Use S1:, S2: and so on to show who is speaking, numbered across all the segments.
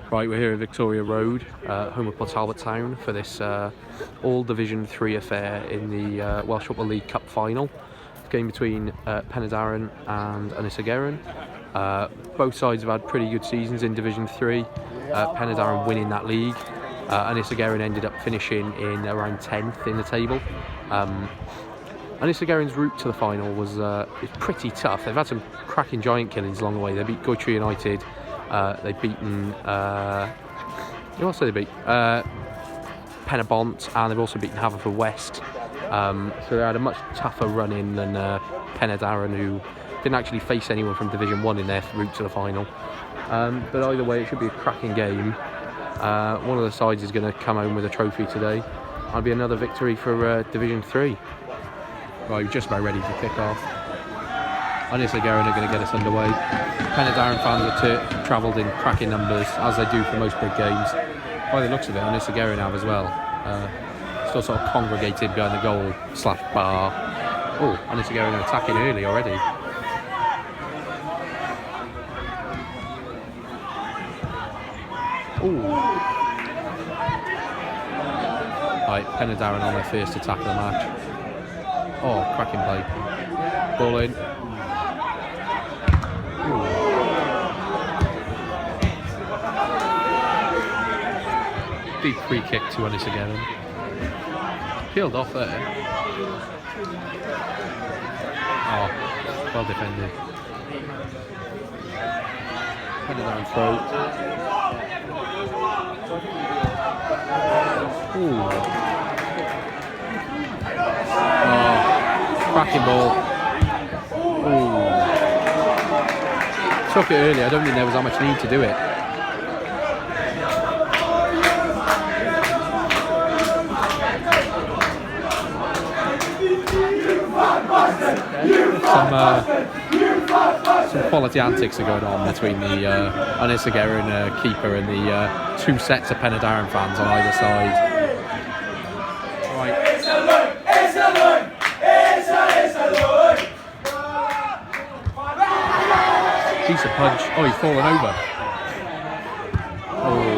S1: Right, we're here at Victoria Road, home of Talbot Town, for this all Division 3 affair in the Welsh Football League Cup final. Game between Penydarren and Ynysygerwn. Both sides have had pretty good seasons in Division 3. Penydarren winning that league. Ynysygerwn ended up finishing in around 10th in the table. Ynysygerwn's route to the final was pretty tough. They've had some cracking giant killings along the way. They beat Goethe United. They've beaten who else did they beat? Penydarren, and they've also beaten Haverfordwest. So they had a much tougher run in than Penydarren, who didn't actually face anyone from Division 1 in their route to the final. But either way, it should be a cracking game. One of the sides is going to come home with a trophy today. It'll be another victory for Division 3. Right, we're just about ready for kick-off. Ynysygerwn are going to get us underway. Penydarren fans have travelled in cracking numbers, as they do for most big games. By the looks of it, Ynysygerwn have as well. Still sort of congregated behind the goal / bar. Oh, Ynysygerwn are attacking early already. Ooh. Right, Penydarren on their first attack of the match. Oh, cracking play. Ball in. Deep free kick to Ynysygerwn. Peeled off there. Oh, well defended. Penydarren throw. Ooh. Oh, cracking ball. Ooh. Took it early. I don't think there was that much need to do it. Some quality antics are going on between the Ynysygerwn keeper and the two sets of Penydarren fans on either side. Right. Decent punch. Oh, he's fallen over. Oh.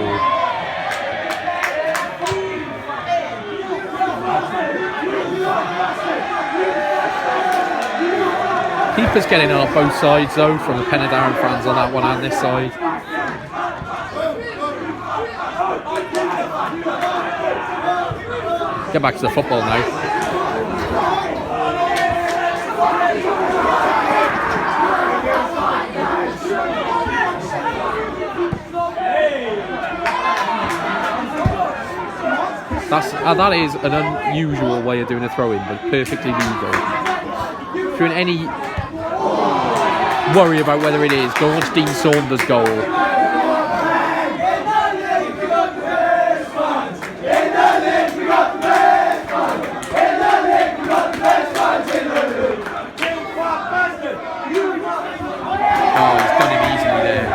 S1: Keeper's getting on both sides though, from the Penydarren fans on that one and this side. Get back to the football now. That is an unusual way of doing a throw-in, but perfectly legal. If you're in any worry about whether it is, go watch Dean Saunders' goal. Oh, he's done him easily there.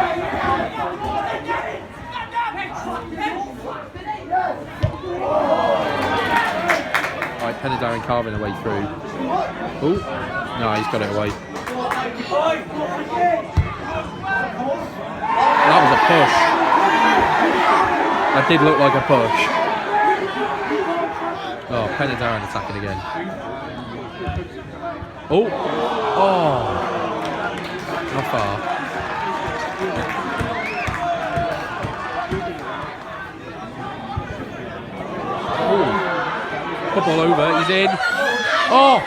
S1: Right, Penydarren carving a way through. Oh, no, he's got it away. That was a push. That did look like a push. Oh, Penydarren attacking again. Oh, not far. Oh, put ball over. He's in. Oh.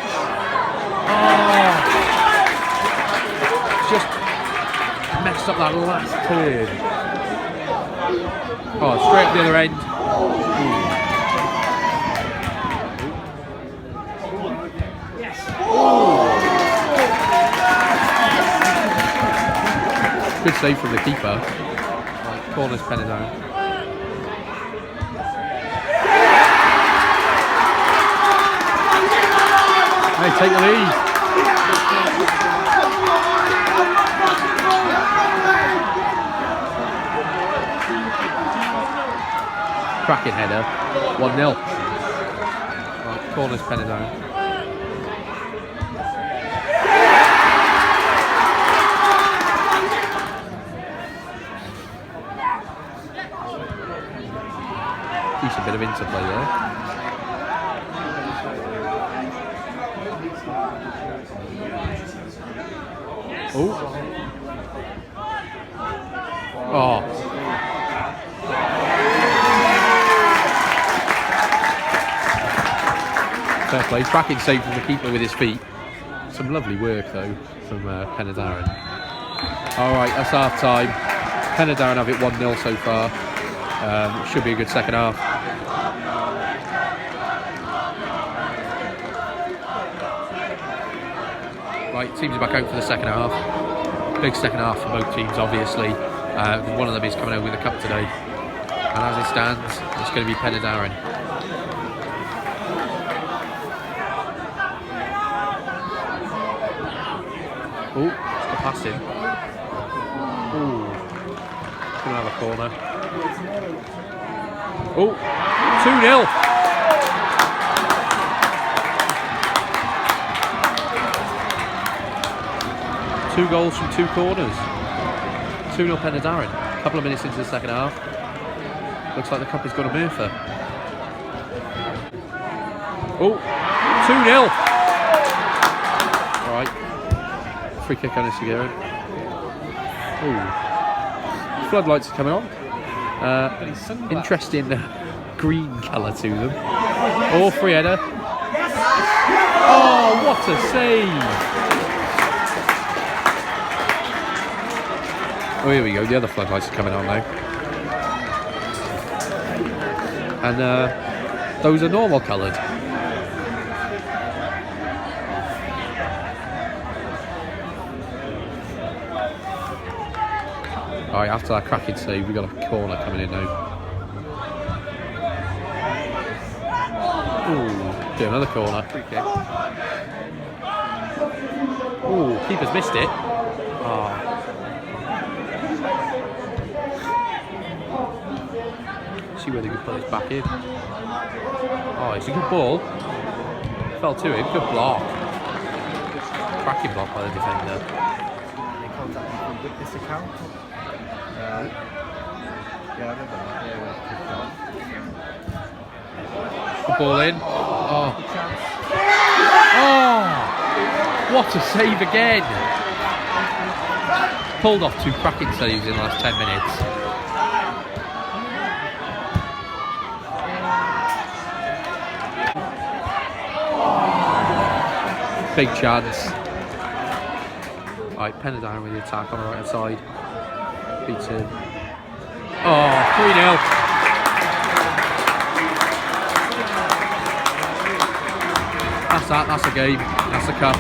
S1: Just messed up that last turn. Oh, straight up the other end. Good save from the keeper. Right, corners Penydarren. Hey, take the lead. Cracking header, 1-0. Right, corners Penydarren. Decent bit of interplay there. Oh. Oh. Fair play. Cracking save from the keeper with his feet. Some lovely work though from Penydarren. Alright, that's half time. Penydarren have it 1-0 so far. Should be a good second half. Right, teams are back out for the second half. Big second half for both teams, obviously. One of them is coming out with a cup today. And as it stands, it's going to be Penydarren. Oh, it's the passing. Oh, going to have a corner. Oh, 2-0. Two goals from two corners. 2-0 Penydarren. A couple of minutes into the second half. Looks like the cup has got a Murphy. Oh, 2-0. Right. Free kick on Ynysygerwn. Oh. Floodlights are coming on. Interesting green colour to them. Oh, free header. Oh, what a save! Oh, here we go. The other floodlights are coming on now. And those are normal coloured. Alright, after that cracking save, we've got a corner coming in now. Ooh, do another corner. Free kick. Ooh, keeper's missed it. Oh. See whether he can put this back in. Oh, it's a good ball. Fell to him, good block. Cracking block by the defender.
S2: They contacted me with this account. Yeah, I remember that.
S1: Good ball in. Oh. Oh! What a save again! Pulled off two cracking saves in the last 10 minutes. Big chance. Right, Penydarren with the attack on the right hand side. Beats him. Oh, 3-0. That's a game. That's a cup.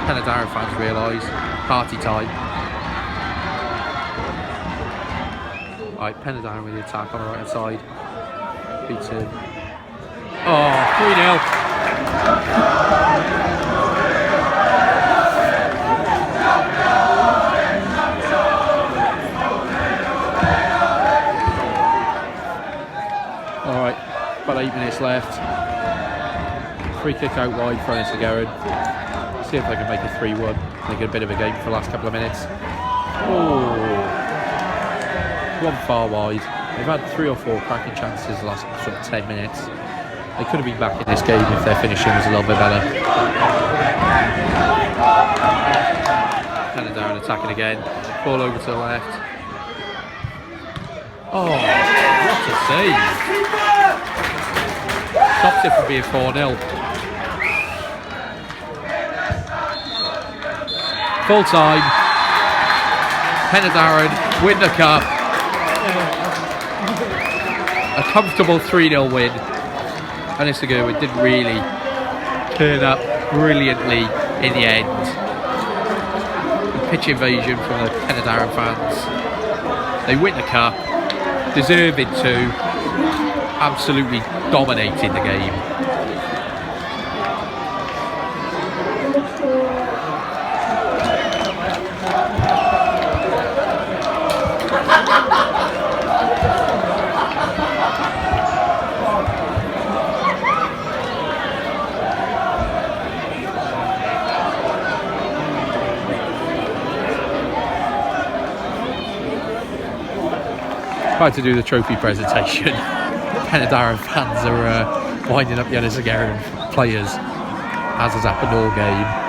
S1: Penydarren fans realise. Party time. Right, Penydarren with the attack on the right hand side. Beats him. Oh, 3-0. Alright, about 8 minutes left. Free kick out wide for Ynysygerwn. See if they can make a 3-1. Make it a bit of a game for the last couple of minutes. Oh, one far wide. They've had 3 or 4 cracking chances the last sort of 10 minutes. They could have been back in this game if their finishing was a little bit better. Penydarren attacking again. Ball over to the left. Oh, what a save! Stops it from being 4-0. Full time. Penydarren win the cup. A comfortable 3-0 win. Ynysygerwyn didn't really turn up brilliantly in the end. The pitch invasion from the Penydarren fans. They win the cup, deserving to, absolutely dominating the game. About to do the trophy presentation. Penydarren fans are winding up the Ynysygerwn players, as has happened all game.